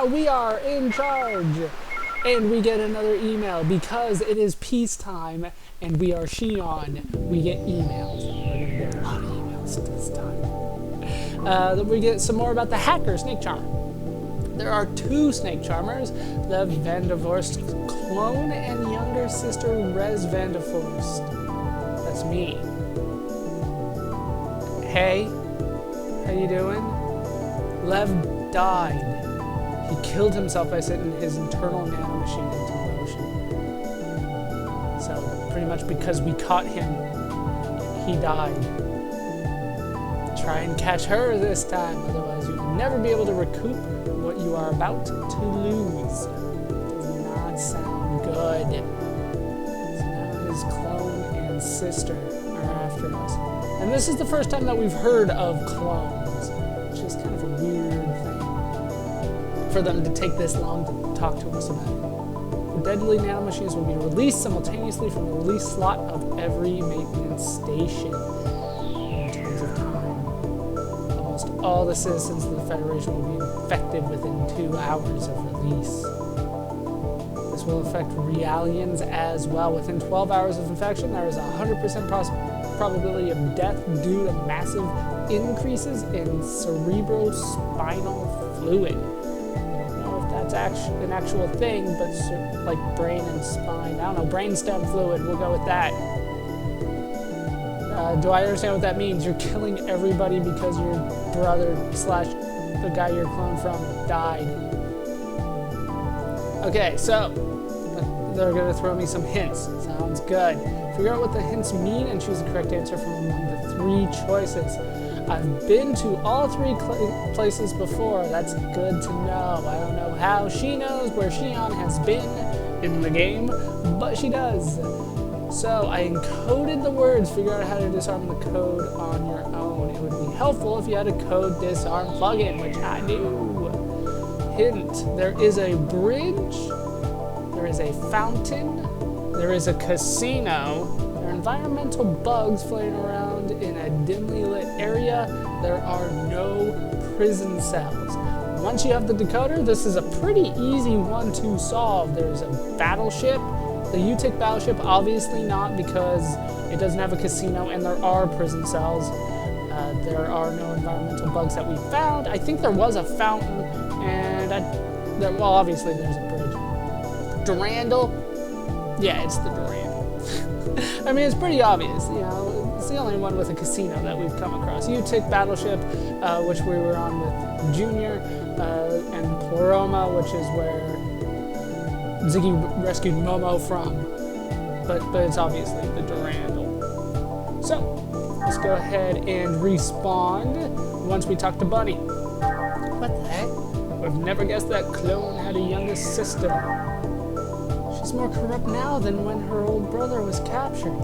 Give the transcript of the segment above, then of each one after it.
now we are in charge. And we get another email because it is peacetime and we are Shion. We get emails. We're going to get a lot of emails this time. Then we get some more about the hacker Snake Charmer. There are two Snake Charmers, the Vandervorst clone and younger sister Res Vandervorst. That's me. Hey, how you doing? Lev died. He killed himself by setting his internal nanomachine into motion. So, pretty much because we caught him, he died. Try and catch her this time, otherwise you'll never be able to recoup what you are about to lose. Does not sound good. So now his clone and sister are after us. And this is the first time that we've heard of clones, which is kind of a weird thing for them to take this long to talk to us about it. The deadly nanomachines will be released simultaneously from the release slot of every maintenance station. In terms of time, almost all the citizens of the Federation will be infected within 2 hours of release. This will affect Realians as well. Within 12 hours of infection, there is a 100% probability of death due to massive increases in cerebrospinal fluid. That's an actual thing, but like brain and spine. I don't know, brainstem fluid, we'll go with that. Do I understand what that means? You're killing everybody because your brother / the guy you're cloned from died. Okay, so they're gonna throw me some hints. Sounds good. Figure out what the hints mean and choose the correct answer from among the 3 choices. I've been to all 3 places before. That's good to know. I don't know how she knows where Shion has been in the game, but she does. So I encoded the words. Figure out how to disarm the code on your own. It would be helpful if you had a code disarm plugin, which I do. Hint: there is a bridge, there is a fountain, there is a casino. There are environmental bugs floating around in a dimly lit area. There are no prison cells. Once you have the decoder, this is a pretty easy one to solve. There's a battleship. The UTIC battleship, obviously not, because it doesn't have a casino, and there are prison cells. There are no environmental bugs that we found. I think there was a fountain, and well, obviously there's a bridge. Durandal? Yeah, it's the Durandal. I mean, it's pretty obvious, you know. It's the only one with a casino that we've come across. UTIC battleship, which we were on with Junior, and Ploroma, which is where Ziggy rescued Momo from. But it's obviously the Durandal. So, let's go ahead and respawn once we talk to Bunny. What the heck? I've never guessed that clone had a younger sister. She's more corrupt now than when her old brother was captured.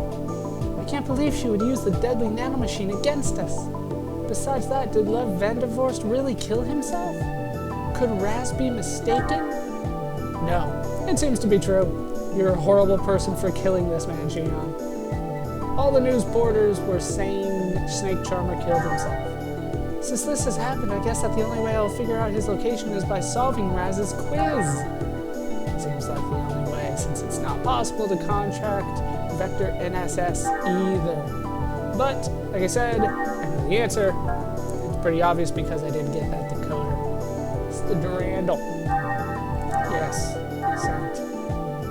I can't believe she would use the deadly nanomachine against us. Besides that, did Lev Vandervorst really kill himself? Could Raz be mistaken? No, it seems to be true. You're a horrible person for killing this man, Shion. All the news reporters were saying Snake Charmer killed himself. Since this has happened, I guess that the only way I'll figure out his location is by solving Raz's quiz. Seems like the only way, since it's not possible to contract Vector NSS either. But, like I said, I know the answer. It's pretty obvious because I did get that decoder. It's the Durandal. Yes, sent.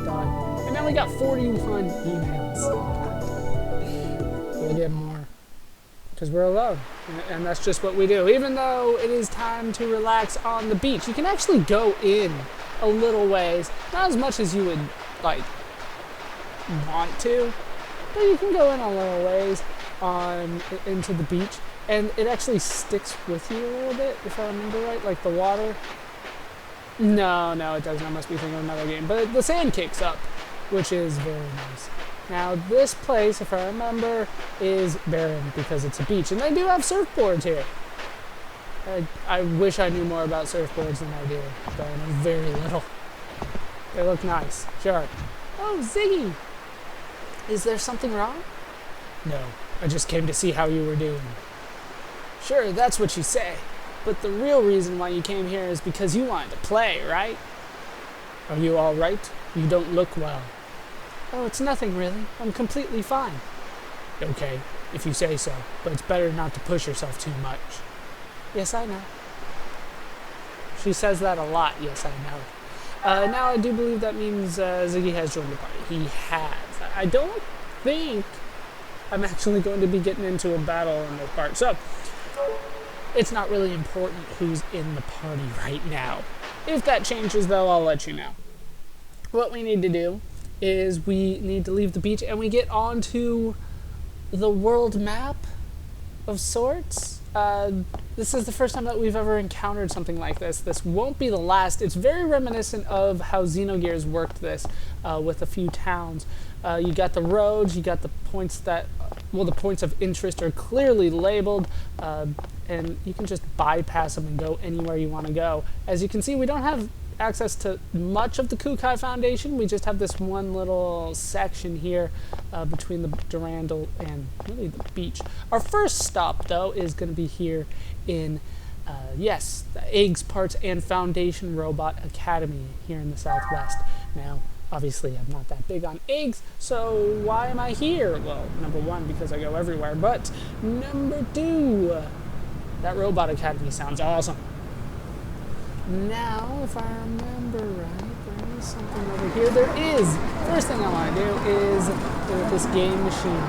Done. And now we got 41 emails. We'll get more. Because we're alone. And that's just what we do. Even though it is time to relax on the beach, you can actually go in a little ways. Not as much as you would, like, want to. But you can go in a little ways into the beach. And it actually sticks with you a little bit, if I remember right. Like the water. No, it doesn't. I must be thinking of another game. But the sand kicks up, which is very nice. Now, this place, if I remember, is barren because it's a beach. And they do have surfboards here. I wish I knew more about surfboards than I do, but I know very little. They look nice, sure. Oh, Ziggy! Is there something wrong? No, I just came to see how you were doing. Sure, that's what you say. But the real reason why you came here is because you wanted to play, right? Are you all right? You don't look well. Oh, it's nothing really. I'm completely fine. Okay, if you say so, but it's better not to push yourself too much. Yes, I know. She says that a lot, yes, I know. Now I do believe that means Ziggy has joined the party. He has. I don't think I'm actually going to be getting into a battle in this part. So, it's not really important who's in the party right now. If that changes, though, I'll let you know. What we need to do is we need to leave the beach and we get onto the world map of sorts. This is the first time that we've ever encountered something like this. This won't be the last. It's very reminiscent of how Xenogears worked this with a few towns. You got the roads, you got the points that, well, the points of interest are clearly labeled, and you can just bypass them and go anywhere you want to go. As you can see, we don't have access to much of the Kukai Foundation. We just have this one little section here between the Durandal and really the beach. Our first stop, though, is going to be here in, yes, the Eggs, Parts, and Foundation Robot Academy here in the Southwest. Now, obviously, I'm not that big on eggs, so why am I here? Well, number one, because I go everywhere, but number two, that Robot Academy sounds awesome. Now, if I remember right, there is something over here. There is! First thing I want to do is go with this game machine.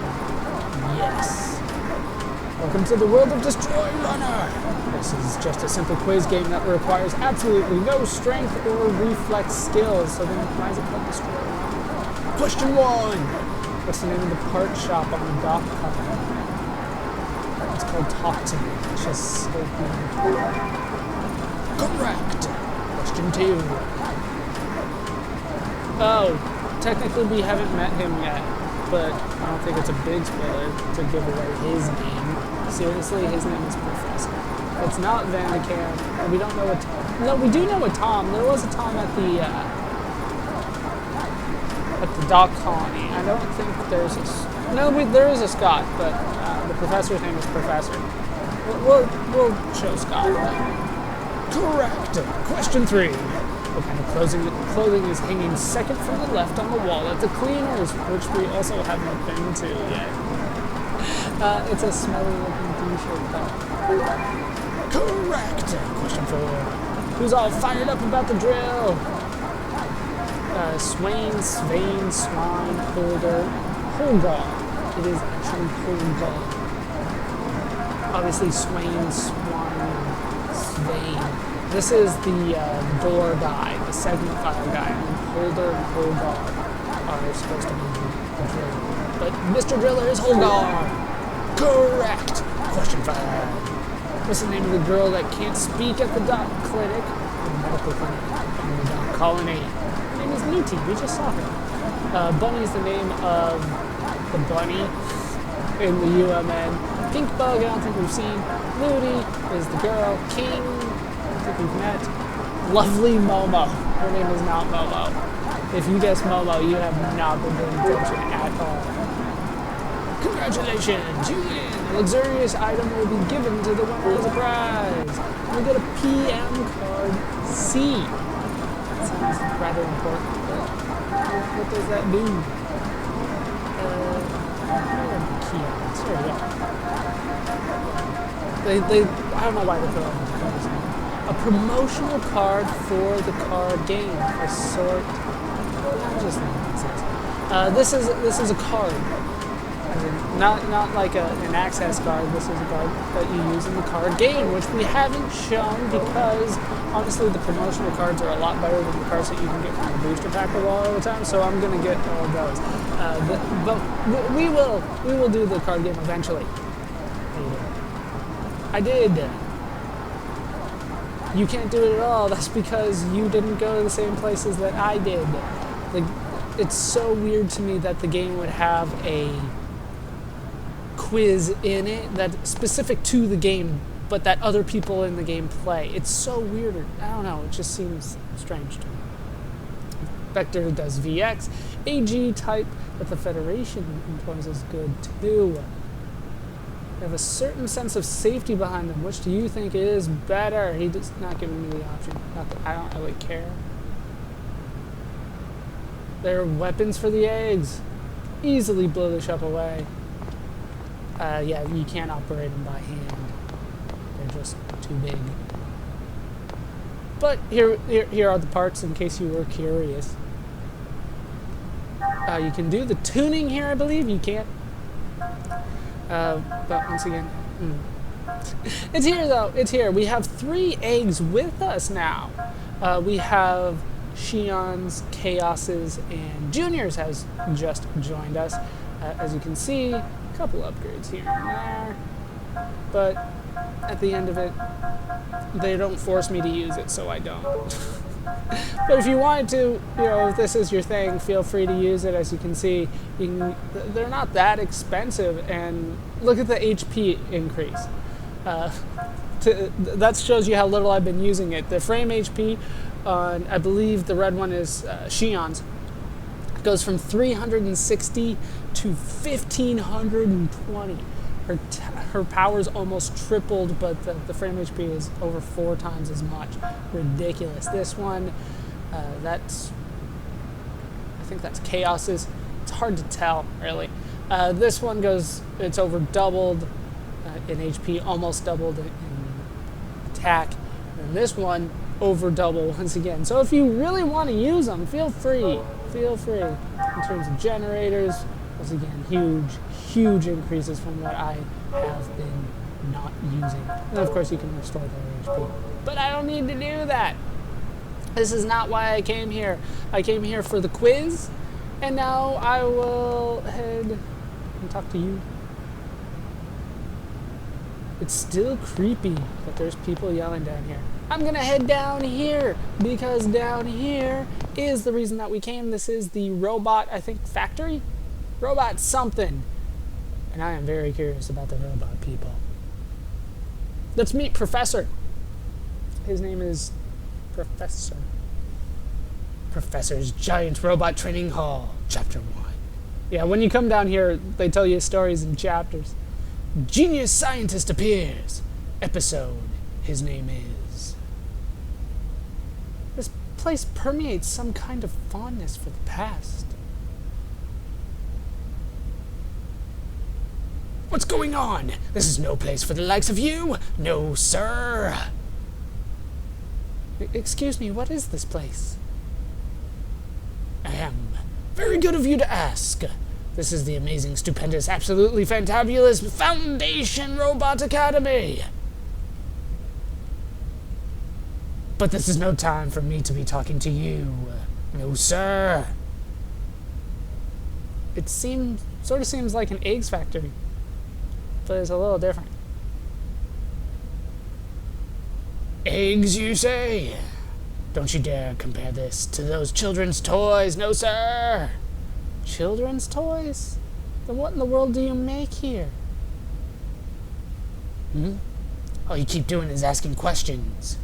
Yes! Welcome to the world of Destroy Runner! This is just a simple quiz game that requires absolutely no strength or reflex skills. So then why is it called Destroy Runner? Question 1! What's the name of the part shop on the dock cover? It's called Talk to Me. It's just so cool. Correct! Question 2. Oh, technically we haven't met him yet, but I don't think it's a big spoiler to give away his name. Seriously, his name is Professor. It's not Vandicam, and we don't know a Tom. No, we do know a Tom. There was a Tom at the dock colony. I don't think there's a... No, there is a Scott, but the professor's name is Professor. We'll show Scott. Correct! Question 3. What kind of clothing is hanging second from the left on the wall at the cleaners, which we also haven't been to yet? It's a smelly looking t-shirt though. Correct! Question 4. Who's all fired up about the drill? Swain, Svein, Swine, Holder, Holgar. It is actually Holgar. Obviously Swain, Swine, Svein. This is the door guy, the segment file guy, and Holder and Holgar are supposed to be the driller. But Mr. Driller is Holgar! Correct! Question 5. What's the name of the girl that can't speak at the dock clinic, the medical clinic, on the dock colony? Her name is Luty, we just saw her. Bunny is the name of the bunny in the UMN. Pink Bug, I don't think we've seen. Luty is the girl. King, I think we've met. Lovely Momo. Her name is not Momo. If you guess Momo, you have not been paying attention at all. Congratulations, you win! A luxurious item will be given to the winner as a prize. You'll get a PM card C. That sounds rather important, but what does that do? Where are the keywords? There we go. I don't know why they put all the cards in. A promotional card for the card game. A sort. I'm just thinking this is a card. I mean, not like an access card. This is a card that you use in the card game, which we haven't shown because honestly the promotional cards are a lot better than the cards that you can get from the booster pack a lot of the time. So I'm gonna get all of those. But we will do the card game eventually. I did. You can't do it at all. That's because you didn't go to the same places that I did. Like, it's so weird to me that the game would have a quiz in it that's specific to the game, but that other people in the game play. It's so weird. I don't know. It just seems strange to me. Vector does VX. AG type that the Federation employs is good too. They have a certain sense of safety behind them. Which do you think is better? He does not give me the option. Not that I don't really care. They're weapons for the eggs. Easily blow the ship away. Yeah, you can't operate them by hand. They're just too big. But here are the parts in case you were curious. You can do the tuning here, I believe. You can't. But once again, it's here though. It's here. We have 3 eggs with us now. We have Xions, KOS's, and Juniors has just joined us. As you can see, a couple upgrades here and there. But at the end of it, they don't force me to use it, so I don't. But if you wanted to, if this is your thing, feel free to use it. As you can see, they're not that expensive, and look at the HP increase. That shows you how little I've been using it. The frame HP on, I believe the red one is Xion's, goes from 360 to 1520. Her power's almost tripled, but the frame HP is over 4 times as much. Ridiculous. This one, I think that's KOS's. It's hard to tell, really. This one it's over doubled in HP, almost doubled in attack. And this one, over double once again. So if you really want to use them, feel free. Feel free. In terms of generators, once again, huge increases from what I have been not using. And of course you can restore their HP. But I don't need to do that. This is not why I came here. I came here for the quiz, and now I will head and talk to you. It's still creepy that there's people yelling down here. I'm gonna head down here, because down here is the reason that we came. This is the robot, I think, factory? Robot something. And I am very curious about the robot people. Let's meet Professor. His name is Professor. Professor's Giant Robot Training Hall, Chapter 1. Yeah, when you come down here, they tell you stories in chapters. Genius Scientist appears. Episode, his name is. This place permeates some kind of fondness for the past. What's going on? This is no place for the likes of you. No, sir. Excuse me, what is this place? Very good of you to ask. This is the amazing, stupendous, absolutely fantabulous Foundation Robot Academy. But this is no time for me to be talking to you. No, sir. It sort of seems like an eggs factory, but it's a little different. Eggs, you say? Don't you dare compare this to those children's toys. No, sir. Children's toys? Then what in the world do you make here? All you keep doing is asking questions.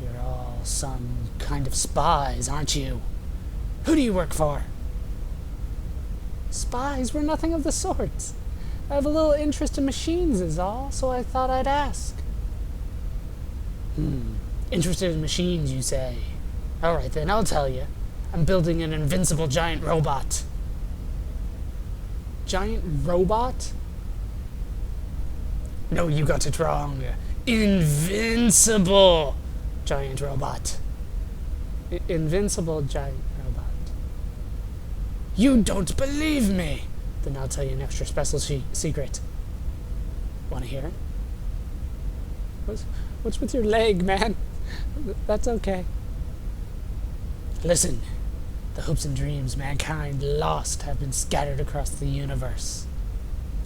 You're all some kind of spies, aren't you? Who do you work for? Spies? We're nothing of the sorts. I have a little interest in machines is all, so I thought I'd ask. Interested in machines, you say? Alright then, I'll tell you. I'm building an invincible giant robot. Giant robot? No, you got it wrong. Invincible giant robot. Invincible giant robot. You don't believe me? Then I'll tell you an extra special secret. Want to hear it? What's with your leg, man? That's okay. Listen. The hopes and dreams mankind lost have been scattered across the universe.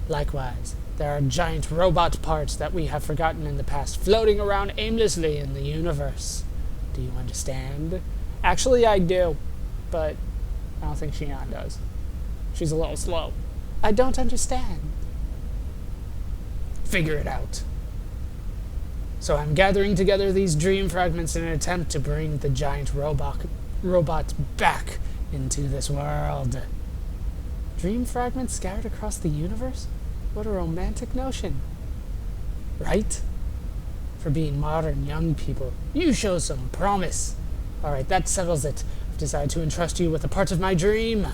Likewise, there are giant robot parts that we have forgotten in the past, floating around aimlessly in the universe. Do you understand? Actually, I do, but I don't think Xion does. She's a little slow. I don't understand. Figure it out. So I'm gathering together these dream fragments in an attempt to bring the giant robots back into this world. Dream fragments scattered across the universe? What a romantic notion. Right? For being modern young people, you show some promise. Alright, that settles it. I've decided to entrust you with a part of my dream.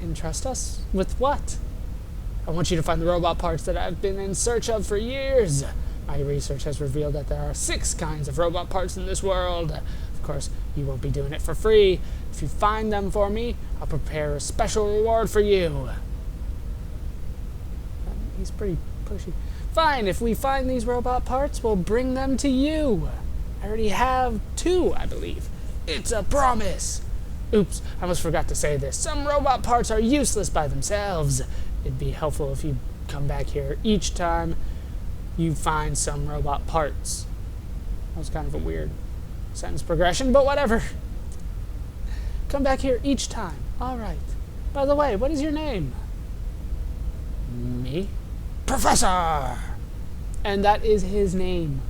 Entrust us? With what? I want you to find the robot parts that I've been in search of for years. My research has revealed that there are 6 kinds of robot parts in this world. Of course, you won't be doing it for free. If you find them for me, I'll prepare a special reward for you. He's pretty pushy. Fine, if we find these robot parts, we'll bring them to you. I already have 2, I believe. It's a promise. Oops, I almost forgot to say this. Some robot parts are useless by themselves. It'd be helpful if you come back here each time you find some robot parts. That was kind of a weird sentence progression, but whatever. Come back here each time. All right. By the way, what is your name? Me? Professor! And that is his name.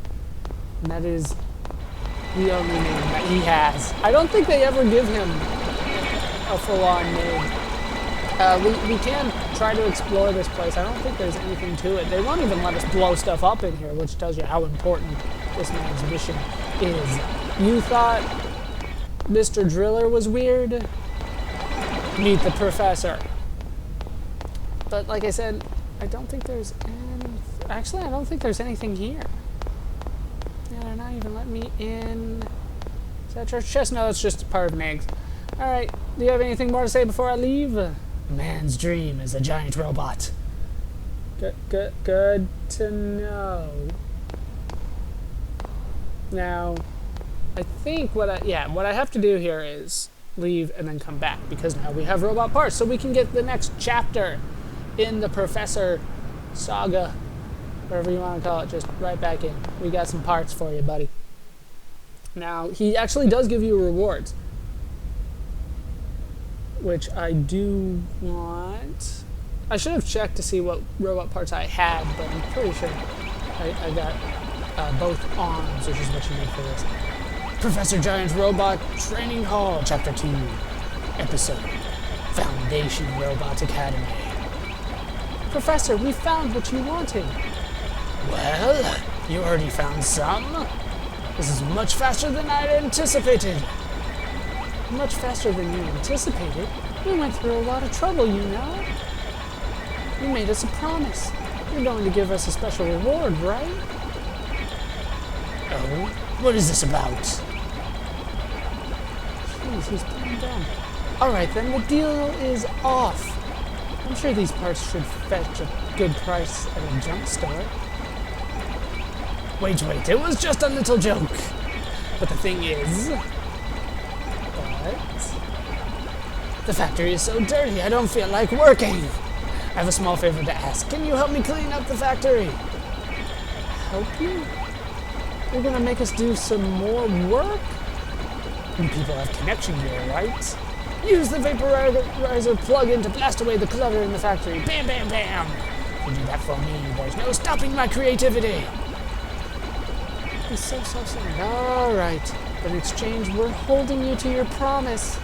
And that is the only name that he has. I don't think they ever give him a full-on name. We can try to explore this place. I don't think there's anything to it. They won't even let us blow stuff up in here, which tells you how important this man's mission is. You thought Mr. Driller was weird? Meet the professor. But like I said, I don't think there's any... Actually, I don't think there's anything here. Yeah, they're not even letting me in. Is that church chest? No, it's just part of an egg. Alright, do you have anything more to say before I leave? A man's dream is a giant robot. Good to know. Now, I think what I have to do here is leave and then come back, because now we have robot parts, so we can get the next chapter in the Professor Saga, whatever you want to call it, just right back in. We got some parts for you, buddy. Now, he actually does give you rewards, which I do want. I should have checked to see what robot parts I had, but I'm pretty sure I got both arms, which is what you need for this. Professor Giant's Robot Training Hall, Chapter 2, Episode Foundation Robot Academy. Professor, we found what you wanted. Well, you already found some. This is much faster than I had anticipated. Much faster than you anticipated? We went through a lot of trouble, you know. You made us a promise. You're going to give us a special reward, right? Oh, what is this about? Jeez, he's playing dumb. Alright then, the deal is off. I'm sure these parts should fetch a good price at a junk store. Wait, it was just a little joke. But the thing is... the factory is so dirty, I don't feel like working. I have a small favor to ask. Can you help me clean up the factory? Help you? You're gonna make us do some more work? You people have connection here, right? Use the vaporizer plug-in to blast away the clutter in the factory. Bam, bam, bam! If you do that for me, there's no stopping my creativity. He's so sad. Alright, in exchange, we're holding you to your promise.